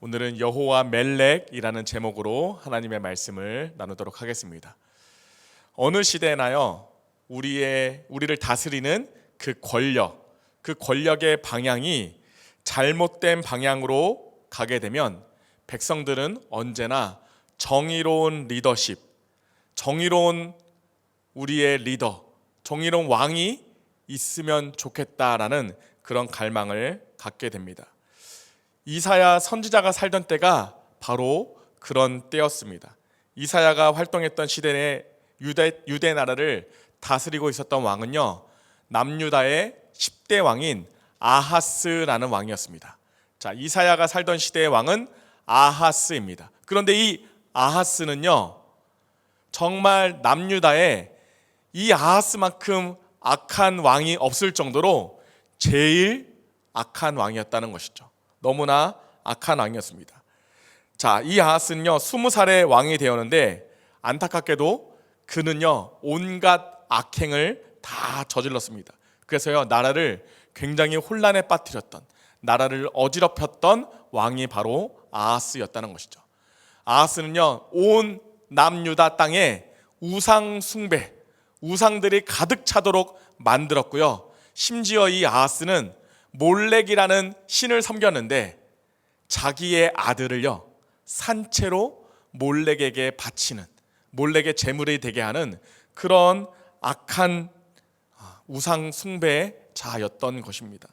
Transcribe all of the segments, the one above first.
오늘은 여호와 멜렉이라는 제목으로 하나님의 말씀을 나누도록 하겠습니다. 어느 시대나요, 우리를 다스리는 그 권력의 방향이 잘못된 방향으로 가게 되면 백성들은 언제나 정의로운 리더십, 정의로운 우리의 리더, 정의로운 왕이 있으면 좋겠다라는 그런 갈망을 갖게 됩니다. 이사야 선지자가 살던 때가 바로 그런 때였습니다. 이사야가 활동했던 시대에 유대 나라를 다스리고 있었던 왕은요, 남유다의 10대 왕인 아하스라는 왕이었습니다. 자, 이사야가 살던 시대의 왕은 아하스입니다. 그런데 이 아하스는요, 정말 남유다에 이 아하스만큼 악한 왕이 없을 정도로 제일 악한 왕이었다는 것이죠. 너무나 악한 왕이었습니다. 자, 이 아하스는요 20살에 왕이 되었는데 안타깝게도 그는요 온갖 악행을 다 저질렀습니다. 그래서요 나라를 굉장히 혼란에 빠뜨렸던, 나라를 어지럽혔던 왕이 바로 아하스였다는 것이죠. 아하스는요 온 남유다 땅에 우상 숭배, 우상들이 가득 차도록 만들었고요. 심지어 이 아하스는 몰렉이라는 신을 섬겼는데 자기의 아들을요 산채로 몰렉에게 바치는, 몰렉의 제물이 되게 하는 그런 악한 우상 숭배자였던 것입니다.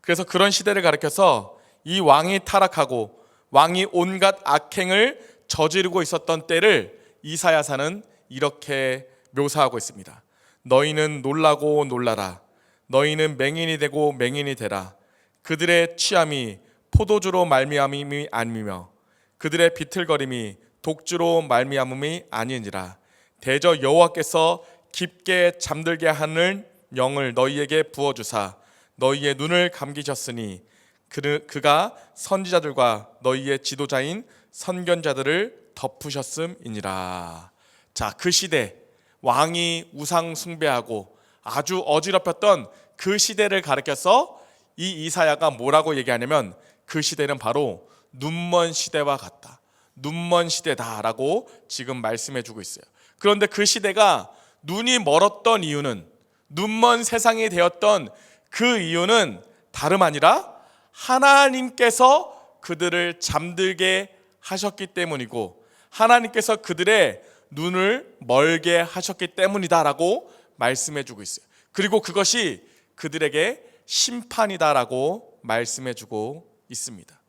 그래서 그런 시대를 가리켜서 이 왕이 타락하고 왕이 온갖 악행을 저지르고 있었던 때를 이사야서는 이렇게 묘사하고 있습니다. 너희는 놀라고 놀라라. 너희는 맹인이 되고 맹인이 되라. 그들의 취함이 포도주로 말미암음이 아니며 그들의 비틀거림이 독주로 말미암음이 아니니라. 대저 여호와께서 깊게 잠들게 하는 영을 너희에게 부어주사 너희의 눈을 감기셨으니 그가 선지자들과 너희의 지도자인 선견자들을 덮으셨음이니라. 자, 그 시대 왕이 우상 숭배하고 아주 어지럽혔던 그 시대를 가리켜서 이 이사야가 뭐라고 얘기하냐면 그 시대는 바로 눈먼 시대와 같다, 눈먼 시대다라고 지금 말씀해주고 있어요. 그런데 그 시대가 눈이 멀었던 이유는, 눈먼 세상이 되었던 그 이유는 다름 아니라 하나님께서 그들을 잠들게 하셨기 때문이고 하나님께서 그들의 눈을 멀게 하셨기 때문이다라고 말씀해주고 있어요. 그리고 그것이 그들에게 심판이다라고 말씀해주고 있습니다.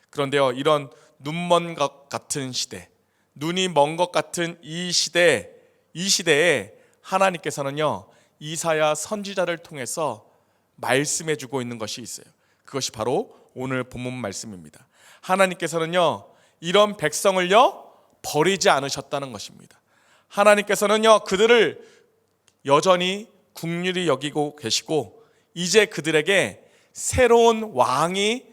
그런데요, 이런 눈먼 것 같은 시대, 눈이 먼 것 같은 이 시대에 하나님께서는요 이사야 선지자를 통해서 말씀해주고 있는 것이 있어요. 그것이 바로 오늘 본문 말씀입니다. 하나님께서는요 이런 백성을요 버리지 않으셨다는 것입니다. 하나님께서는요 그들을 여전히 긍휼히 여기고 계시고 이제 그들에게 새로운 왕이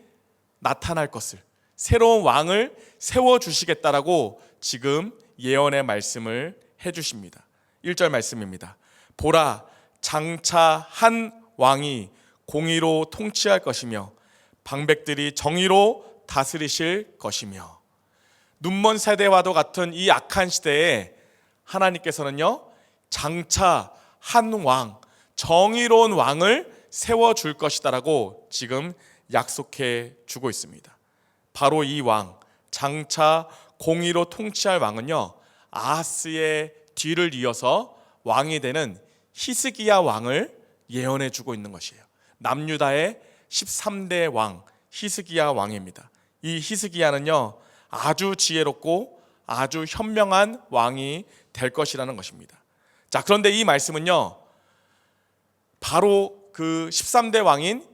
나타날 것을, 새로운 왕을 세워주시겠다라고 지금 예언의 말씀을 해주십니다. 1절 말씀입니다. 보라, 장차 한 왕이 공의로 통치할 것이며 방백들이 정의로 다스리실 것이며. 눈먼 세대와도 같은 이 악한 시대에 하나님께서는요 장차 한 왕, 정의로운 왕을 세워줄 것이다라고 지금 약속해 주고 있습니다. 바로 이 왕, 장차 공의로 통치할 왕은요 아하스의 뒤를 이어서 왕이 되는 히스기야 왕을 예언해 주고 있는 것이에요. 남유다의 13대 왕 히스기야 왕입니다. 이 히스기야는요 아주 지혜롭고 아주 현명한 왕이 될 것이라는 것입니다. 자, 그런데 이 말씀은요 바로 그 13대 왕인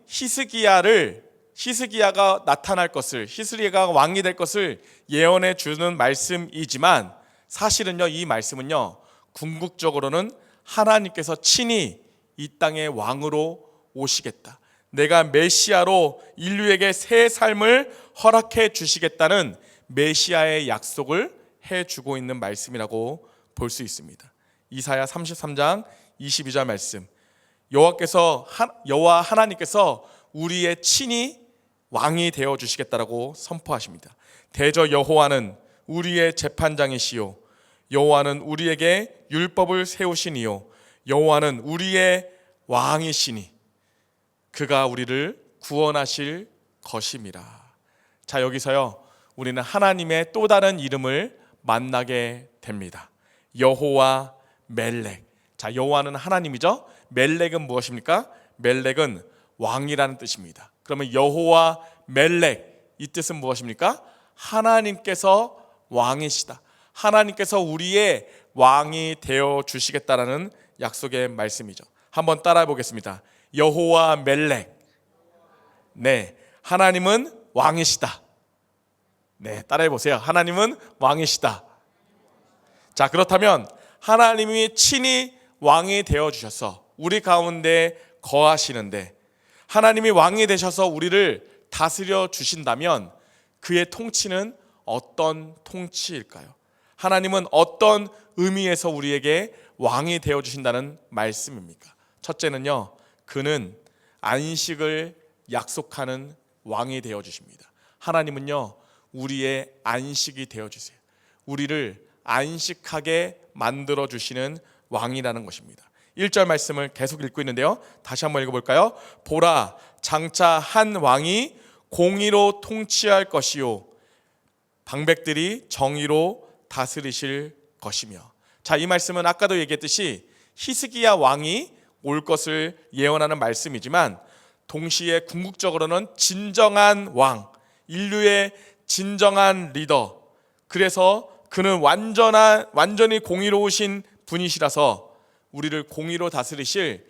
히스기야가 나타날 것을, 히스기야가 왕이 될 것을 예언해 주는 말씀이지만 사실은요 이 말씀은요 궁극적으로는 하나님께서 친히 이 땅의 왕으로 오시겠다, 내가 메시아로 인류에게 새 삶을 허락해 주시겠다는 메시아의 약속을 해주고 있는 말씀이라고 볼 수 있습니다. 이사야 33장 22절 말씀, 여호와 하나님께서 우리의 친히 왕이 되어 주시겠다라고 선포하십니다. 대저 여호와는 우리의 재판장이시요 여호와는 우리에게 율법을 세우시니요 여호와는 우리의 왕이시니 그가 우리를 구원하실 것임이라. 자, 여기서요 우리는 하나님의 또 다른 이름을 만나게 됩니다. 여호와 멜렉. 자, 여호와는 하나님이죠. 멜렉은 무엇입니까? 멜렉은 왕이라는 뜻입니다. 그러면 여호와 멜렉, 이 뜻은 무엇입니까? 하나님께서 왕이시다. 하나님께서 우리의 왕이 되어 주시겠다라는 약속의 말씀이죠. 한번 따라해 보겠습니다. 여호와 멜렉. 네, 하나님은 왕이시다. 네, 따라해 보세요. 하나님은 왕이시다. 자, 그렇다면 하나님이 친히 왕이 되어 주셔서 우리 가운데 거하시는데, 하나님이 왕이 되셔서 우리를 다스려 주신다면 그의 통치는 어떤 통치일까요? 하나님은 어떤 의미에서 우리에게 왕이 되어 주신다는 말씀입니까? 첫째는요, 그는 안식을 약속하는 왕이 되어 주십니다. 하나님은요, 우리의 안식이 되어 주세요. 우리를 안식하게 만들어 주시는 왕이라는 것입니다. 1절 말씀을 계속 읽고 있는데요, 다시 한번 읽어볼까요? 보라, 장차 한 왕이 공의로 통치할 것이요 방백들이 정의로 다스리실 것이며. 자, 이 말씀은 아까도 얘기했듯이 히스기야 왕이 올 것을 예언하는 말씀이지만 동시에 궁극적으로는 진정한 왕, 인류의 진정한 리더, 그래서 그는 완전히 공의로우신 분이시라서 우리를 공의로 다스리실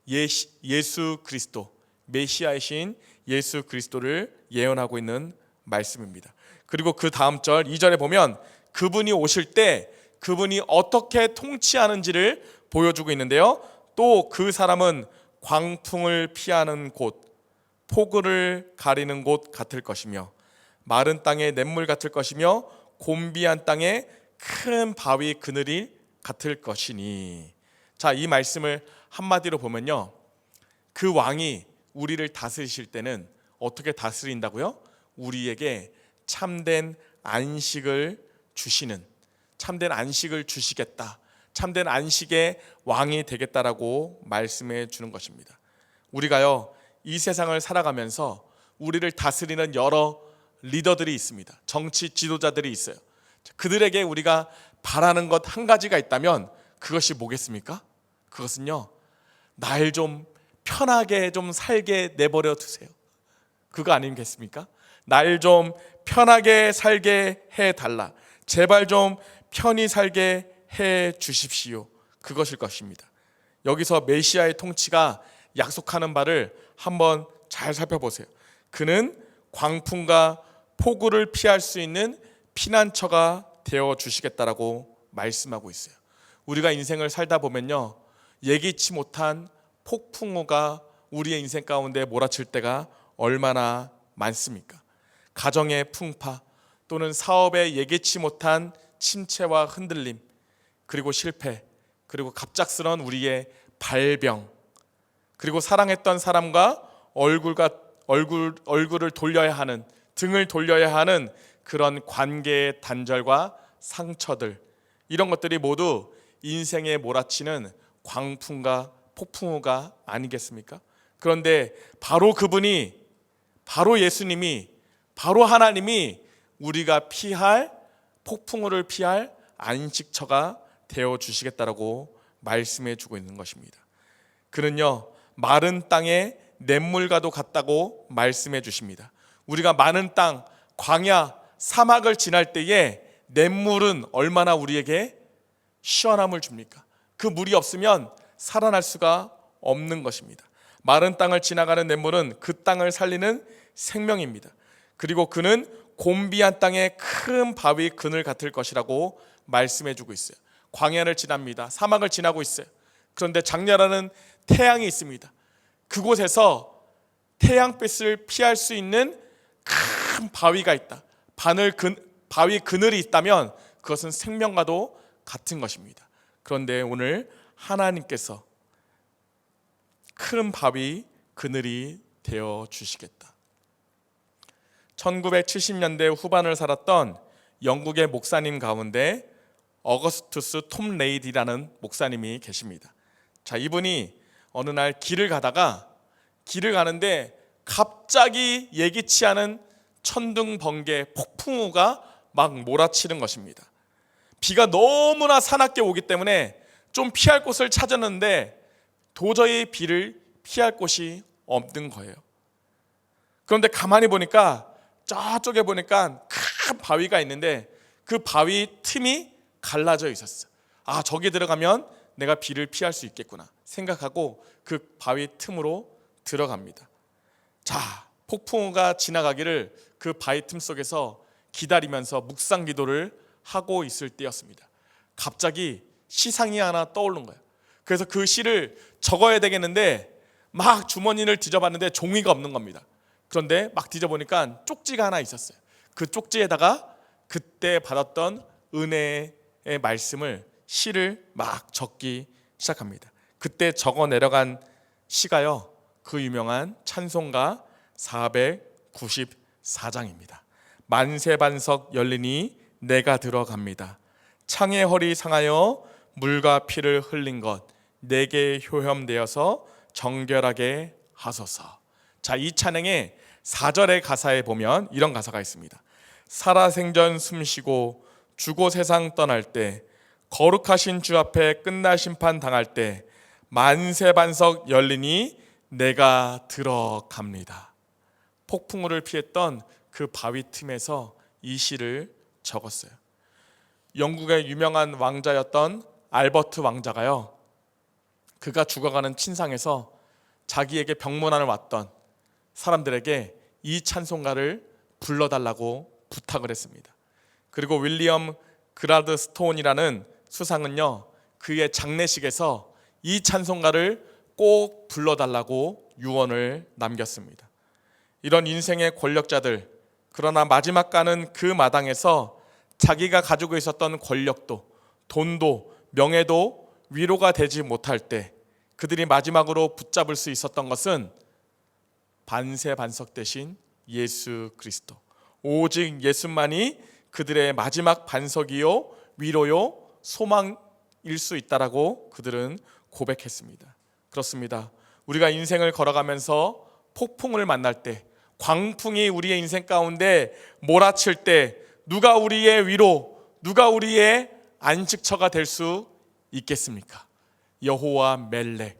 예수 그리스도, 메시아이신 예수 그리스도를 예언하고 있는 말씀입니다. 그리고 그 다음 절 2절에 보면 그분이 오실 때 그분이 어떻게 통치하는지를 보여주고 있는데요, 또 그 사람은 광풍을 피하는 곳, 폭우를 가리는 곳 같을 것이며 마른 땅의 냇물 같을 것이며 곤비한 땅의 큰 바위 그늘이 같을 것이니. 자, 이 말씀을 한마디로 보면요, 그 왕이 우리를 다스리실 때는 어떻게 다스린다고요? 우리에게 참된 안식을 주시는, 참된 안식을 주시겠다, 참된 안식의 왕이 되겠다라고 말씀해 주는 것입니다. 우리가요, 이 세상을 살아가면서 우리를 다스리는 여러 리더들이 있습니다. 정치 지도자들이 있어요. 그들에게 우리가 바라는 것 한 가지가 있다면 그것이 뭐겠습니까? 그것은요, 날 좀 편하게 좀 살게 내버려 두세요. 그거 아니겠습니까? 날 좀 편하게 살게 해달라, 제발 좀 편히 살게 해 주십시오. 그것일 것입니다. 여기서 메시아의 통치가 약속하는 바를 한번 잘 살펴보세요. 그는 광풍과 폭우를 피할 수 있는 피난처가 되어 주시겠다라고 말씀하고 있어요. 우리가 인생을 살다 보면요, 예기치 못한 폭풍우가 우리의 인생 가운데 몰아칠 때가 얼마나 많습니까? 가정의 풍파, 또는 사업의 예기치 못한 침체와 흔들림, 그리고 실패, 그리고 갑작스런 우리의 발병, 그리고 사랑했던 사람과 얼굴을 돌려야 하는, 등을 돌려야 하는 그런 관계의 단절과 상처들, 이런 것들이 모두 인생에 몰아치는 광풍과 폭풍우가 아니겠습니까? 그런데 바로 그분이, 바로 예수님이, 바로 하나님이 우리가 피할, 폭풍우를 피할 안식처가 되어 주시겠다라고 말씀해 주고 있는 것입니다. 그는요, 마른 땅에 냇물과도 같다고 말씀해 주십니다. 우리가 많은 땅, 광야, 사막을 지날 때에 냇물은 얼마나 우리에게 시원함을 줍니까? 그 물이 없으면 살아날 수가 없는 것입니다. 마른 땅을 지나가는 냇물은 그 땅을 살리는 생명입니다. 그리고 그는 곤비한 땅의 큰 바위 그늘 같을 것이라고 말씀해 주고 있어요. 광야를 지납니다. 사막을 지나고 있어요. 그런데 장렬하는 태양이 있습니다. 그곳에서 태양빛을 피할 수 있는 큰 바위가 있다. 바위 그늘이 있다면 그것은 생명과도 같은 것입니다. 그런데 오늘 하나님께서 큰 바위 그늘이 되어 주시겠다. 1970년대 후반을 살았던 영국의 목사님 가운데 어거스투스 톰 레이디라는 목사님이 계십니다. 자, 이분이 어느 날 길을 가는데 갑자기 예기치 않은 천둥, 번개, 폭풍우가 막 몰아치는 것입니다. 비가 너무나 사납게 오기 때문에 좀 피할 곳을 찾았는데 도저히 비를 피할 곳이 없는 거예요. 그런데 가만히 보니까 저쪽에 보니까 큰 바위가 있는데 그 바위 틈이 갈라져 있었어요. 아, 저기 들어가면 내가 비를 피할 수 있겠구나 생각하고 그 바위 틈으로 들어갑니다. 자, 폭풍우가 지나가기를 그 바위 틈 속에서 기다리면서 묵상 기도를 하고 있을 때였습니다. 갑자기 시상이 하나 떠오른 거예요. 그래서 그 시를 적어야 되겠는데 막 주머니를 뒤져봤는데 종이가 없는 겁니다. 그런데 막 뒤져보니까 쪽지가 하나 있었어요. 그 쪽지에다가 그때 받았던 은혜의 말씀을 시를 막 적기 시작합니다. 그때 적어 내려간 시가요, 그 유명한 찬송가 494장입니다. 만세반석 열리니 내가 들어갑니다. 창의 허리 상하여 물과 피를 흘린 것 내게 효험되어서 정결하게 하소서. 자, 이 찬양의 4절의 가사에 보면 이런 가사가 있습니다. 살아생전 숨쉬고 주고 세상 떠날 때 거룩하신 주 앞에 끝날 심판 당할 때 만세반석 열리니 내가 들어갑니다. 폭풍우를 피했던 그 바위 틈에서 이 시를 적었어요. 영국의 유명한 왕자였던 알버트 왕자가요, 그가 죽어가는 친상에서 자기에게 병문안을 왔던 사람들에게 이 찬송가를 불러달라고 부탁을 했습니다. 그리고 윌리엄 그라드 스톤이라는 수상은요, 그의 장례식에서 이 찬송가를 꼭 불러달라고 유언을 남겼습니다. 이런 인생의 권력자들, 그러나 마지막 가는 그 마당에서 자기가 가지고 있었던 권력도, 돈도, 명예도 위로가 되지 못할 때 그들이 마지막으로 붙잡을 수 있었던 것은 반세반석 대신 예수 그리스도, 오직 예수만이 그들의 마지막 반석이요, 위로요, 소망일 수 있다라고 그들은 고백했습니다. 그렇습니다. 우리가 인생을 걸어가면서 폭풍을 만날 때, 광풍이 우리의 인생 가운데 몰아칠 때 누가 우리의 위로, 누가 우리의 안식처가 될 수 있겠습니까? 여호와 멜렉,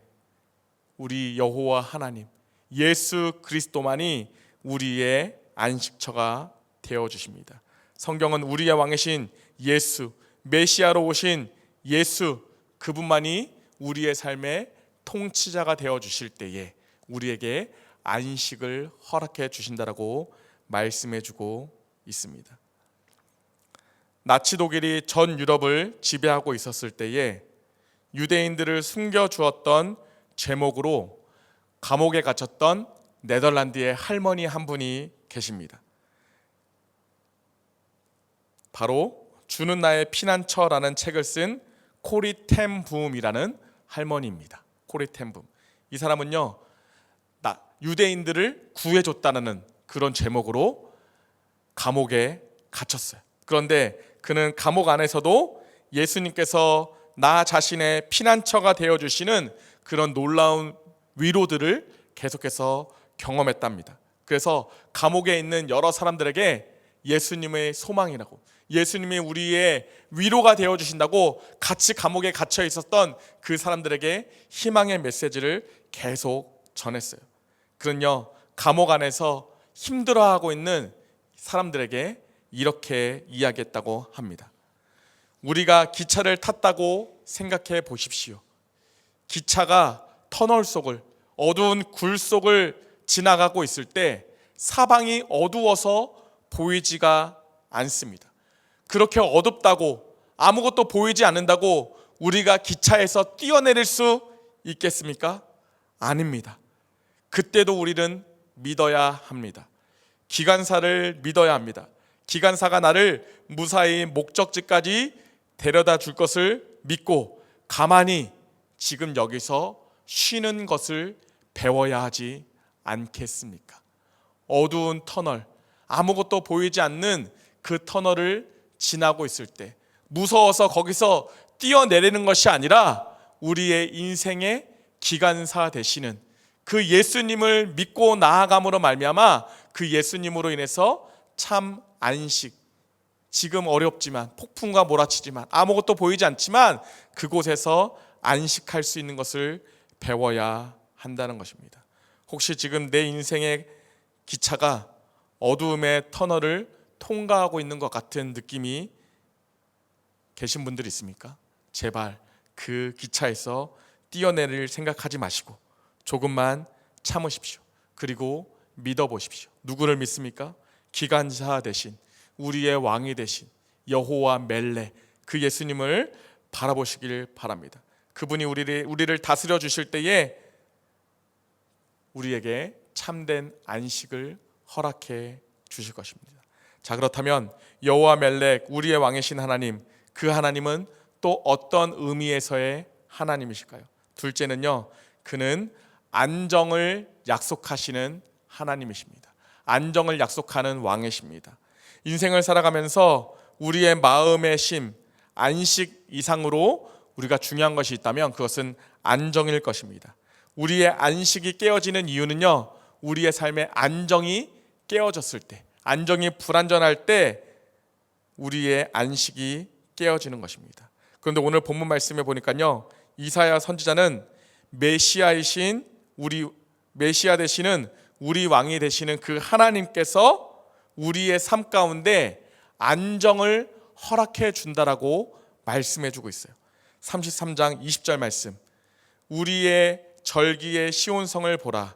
우리 여호와 하나님, 예수 그리스도만이 우리의 안식처가 되어주십니다. 성경은 우리의 왕이신 예수, 메시아로 오신 예수, 그분만이 우리의 삶의 통치자가 되어주실 때에 우리에게 안식을 허락해 주신다라고 말씀해주고 있습니다. 나치 독일이 전 유럽을 지배하고 있었을 때에 유대인들을 숨겨주었던 제목으로 감옥에 갇혔던 네덜란드의 할머니 한 분이 계십니다. 바로 주는 나의 피난처라는 책을 쓴 코리 텐 붐이라는 할머니입니다. 코리 텐 붐. 이 사람은요, 유대인들을 구해줬다는 그런 제목으로 감옥에 갇혔어요. 그런데 그는 감옥 안에서도 예수님께서 나 자신의 피난처가 되어주시는 그런 놀라운 위로들을 계속해서 경험했답니다. 그래서 감옥에 있는 여러 사람들에게 예수님의 소망이라고, 예수님이 우리의 위로가 되어주신다고 같이 감옥에 갇혀 있었던 그 사람들에게 희망의 메시지를 계속 전했어요. 그는요, 감옥 안에서 힘들어하고 있는 사람들에게 이렇게 이야기했다고 합니다. 우리가 기차를 탔다고 생각해 보십시오. 기차가 터널 속을, 어두운 굴 속을 지나가고 있을 때 사방이 어두워서 보이지가 않습니다. 그렇게 어둡다고, 아무것도 보이지 않는다고 우리가 기차에서 뛰어내릴 수 있겠습니까? 아닙니다. 그때도 우리는 믿어야 합니다. 기관사를 믿어야 합니다. 기관사가 나를 무사히 목적지까지 데려다 줄 것을 믿고 가만히 지금 여기서 쉬는 것을 배워야 하지 않겠습니까? 어두운 터널, 아무것도 보이지 않는 그 터널을 지나고 있을 때 무서워서 거기서 뛰어내리는 것이 아니라 우리의 인생의 기관사 되시는 그 예수님을 믿고 나아감으로 말미암아 그 예수님으로 인해서 참 안식, 지금 어렵지만 폭풍과 몰아치지만 아무것도 보이지 않지만 그곳에서 안식할 수 있는 것을 배워야 한다는 것입니다. 혹시 지금 내 인생의 기차가 어두움의 터널을 통과하고 있는 것 같은 느낌이 계신 분들이 있습니까? 제발 그 기차에서 뛰어내릴 생각하지 마시고 조금만 참으십시오. 그리고 믿어보십시오. 누구를 믿습니까? 기관사 대신 우리의 왕이 되신 여호와 멜레 그 예수님을 바라보시길 바랍니다. 그분이 우리를 다스려 주실 때에 우리에게 참된 안식을 허락해 주실 것입니다. 자, 그렇다면 여호와 멜렉 우리의 왕이신 하나님, 그 하나님은 또 어떤 의미에서의 하나님이실까요? 둘째는요, 그는 안정을 약속하시는 하나님이십니다. 안정을 약속하는 왕이십니다. 인생을 살아가면서 우리의 마음의 쉼, 안식 이상으로 우리가 중요한 것이 있다면 그것은 안정일 것입니다. 우리의 안식이 깨어지는 이유는요, 우리의 삶의 안정이 깨어졌을 때, 안정이 불안전할 때 우리의 안식이 깨어지는 것입니다. 그런데 오늘 본문 말씀에 보니까요, 이사야 선지자는 메시아이신 메시아 되시는 우리 왕이 되시는 그 하나님께서 우리의 삶 가운데 안정을 허락해 준다라고 말씀해 주고 있어요. 33장 20절 말씀, 우리의 절기의 시온성을 보라.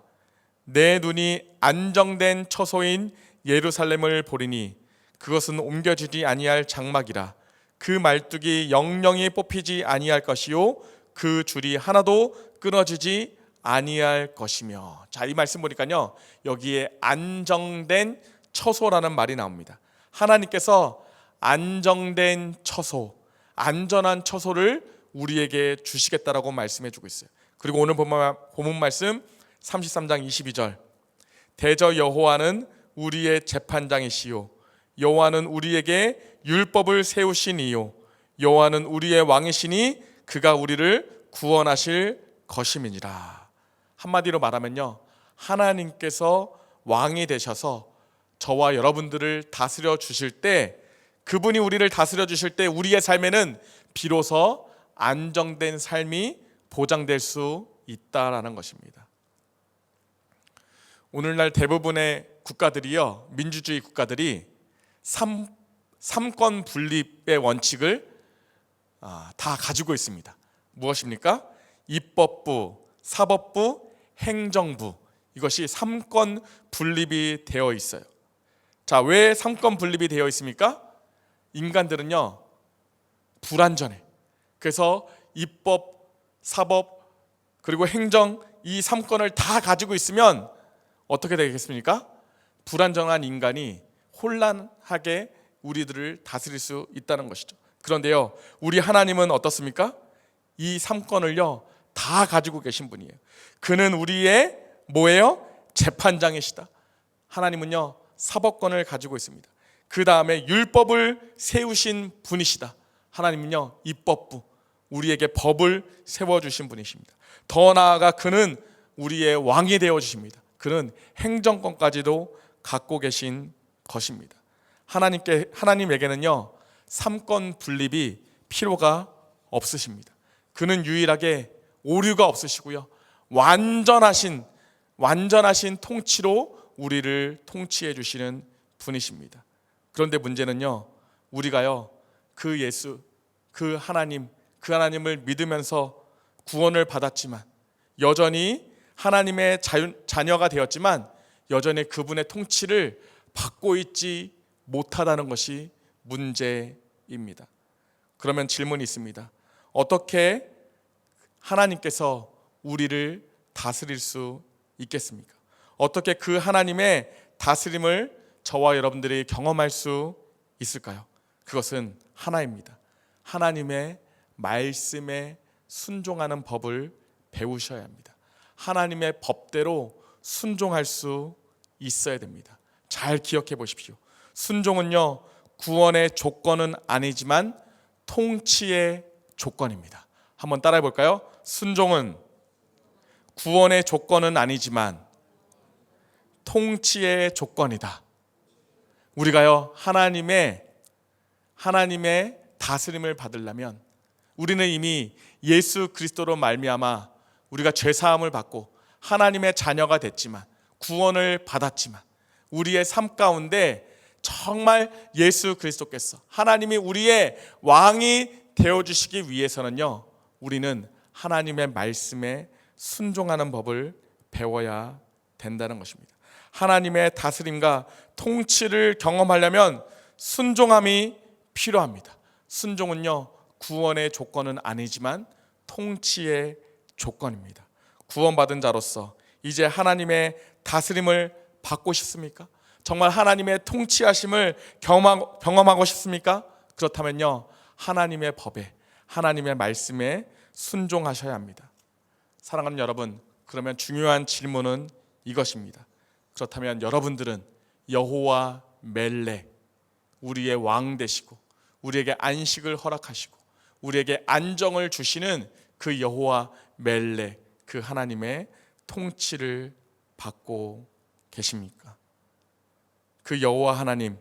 내 눈이 안정된 처소인 예루살렘을 보리니 그것은 옮겨지지 아니할 장막이라. 그 말뚝이 영영이 뽑히지 아니할 것이요 그 줄이 하나도 끊어지지 아니할 것이며. 자, 이 말씀 보니까요, 여기에 안정된 처소라는 말이 나옵니다. 하나님께서 안정된 처소, 안전한 처소를 우리에게 주시겠다라고 말씀해 주고 있어요. 그리고 오늘 본문 말씀 33장 22절, 대저 여호와는 우리의 재판장이시요 여호와는 우리에게 율법을 세우시니요 여호와는 우리의 왕이시니 그가 우리를 구원하실 것임이니라. 한마디로 말하면요, 하나님께서 왕이 되셔서 저와 여러분들을 다스려 주실 때, 그분이 우리를 다스려 주실 때 우리의 삶에는 비로소 안정된 삶이 보장될 수 있다라는 것입니다. 오늘날 대부분의 국가들이요, 민주주의 국가들이 삼권 분립의 원칙을 다 가지고 있습니다. 무엇입니까? 입법부, 사법부, 행정부, 이것이 삼권 분립이 되어 있어요. 자, 왜 삼권 분립이 되어 있습니까? 인간들은요, 불완전해. 그래서 입법, 사법, 그리고 행정, 이 삼권을 다 가지고 있으면 어떻게 되겠습니까? 불완전한 인간이 혼란하게 우리들을 다스릴 수 있다는 것이죠. 그런데요, 우리 하나님은 어떻습니까? 이 삼권을요 다 가지고 계신 분이에요. 그는 우리의 뭐예요? 재판장이시다. 하나님은요 사법권을 가지고 있습니다. 그 다음에 율법을 세우신 분이시다. 하나님은요 입법부, 우리에게 법을 세워주신 분이십니다. 더 나아가 그는 우리의 왕이 되어주십니다. 그는 행정권까지도 갖고 계신 것입니다. 하나님에게는요 삼권 분립이 필요가 없으십니다. 그는 유일하게 오류가 없으시고요, 완전하신 통치로 우리를 통치해 주시는 분이십니다. 그런데 문제는요, 우리가요 그 예수, 그 하나님을 믿으면서 구원을 받았지만, 여전히 하나님의 자녀가 되었지만 여전히 그분의 통치를 받고 있지 못하다는 것이 문제입니다. 그러면 질문이 있습니다. 어떻게 하나님께서 우리를 다스릴 수 있겠습니까? 어떻게 그 하나님의 다스림을 저와 여러분들이 경험할 수 있을까요? 그것은 하나입니다. 하나님의 말씀에 순종하는 법을 배우셔야 합니다. 하나님의 법대로 순종할 수 있어야 됩니다. 잘 기억해 보십시오. 순종은요, 구원의 조건은 아니지만 통치의 조건입니다. 한번 따라해 볼까요? 순종은 구원의 조건은 아니지만 통치의 조건이다. 우리가요, 하나님의 다스림을 받으려면 우리는 이미 예수 그리스도로 말미암아 우리가 죄 사함을 받고 하나님의 자녀가 됐지만, 구원을 받았지만, 우리의 삶 가운데 정말 예수 그리스도께서 하나님이 우리의 왕이 되어주시기 위해서는요, 우리는 하나님의 말씀에 순종하는 법을 배워야 된다는 것입니다. 하나님의 다스림과 통치를 경험하려면 순종함이 필요합니다. 순종은요, 구원의 조건은 아니지만 통치의 조건입니다. 구원받은 자로서 이제 하나님의 다스림을 받고 싶습니까? 정말 하나님의 통치하심을 경험하고 싶습니까? 그렇다면요, 하나님의 법에, 하나님의 말씀에 순종하셔야 합니다. 사랑하는 여러분, 그러면 중요한 질문은 이것입니다. 그렇다면 여러분들은 여호와 멜렉, 우리의 왕 되시고 우리에게 안식을 허락하시고 우리에게 안정을 주시는 그 여호와 멜렉, 그 하나님의 통치를 받고 계십니까? 그 여호와 하나님,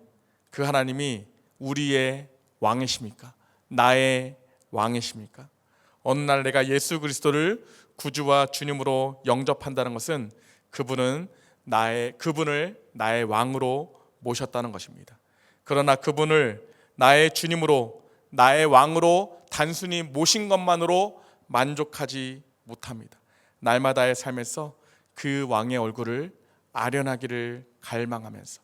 그 하나님이 우리의 왕이십니까? 나의 왕이십니까? 어느 날 내가 예수 그리스도를 구주와 주님으로 영접한다는 것은 그분을 나의 왕으로 모셨다는 것입니다. 그러나 그분을 나의 주님으로, 나의 왕으로 단순히 모신 것만으로 만족하지 못합니다. 날마다의 삶에서 그 왕의 얼굴을 아련하기를 갈망하면서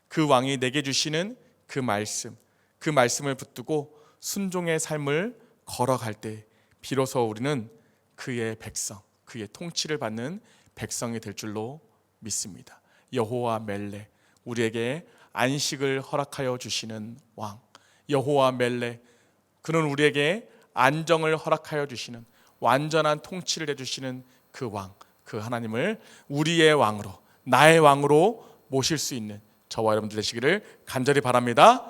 그 왕이 내게 주시는 그 말씀을 붙들고 순종의 삶을 걸어갈 때 비로소 우리는 그의 백성, 그의 통치를 받는 백성이 될 줄로 믿습니다. 여호와 멜렉, 우리에게 안식을 허락하여 주시는 왕, 여호와 멜렉, 그는 우리에게 안정을 허락하여 주시는, 완전한 통치를 해주시는 그 왕, 그 하나님을 우리의 왕으로, 나의 왕으로 모실 수 있는 저와 여러분들 되시기를 간절히 바랍니다.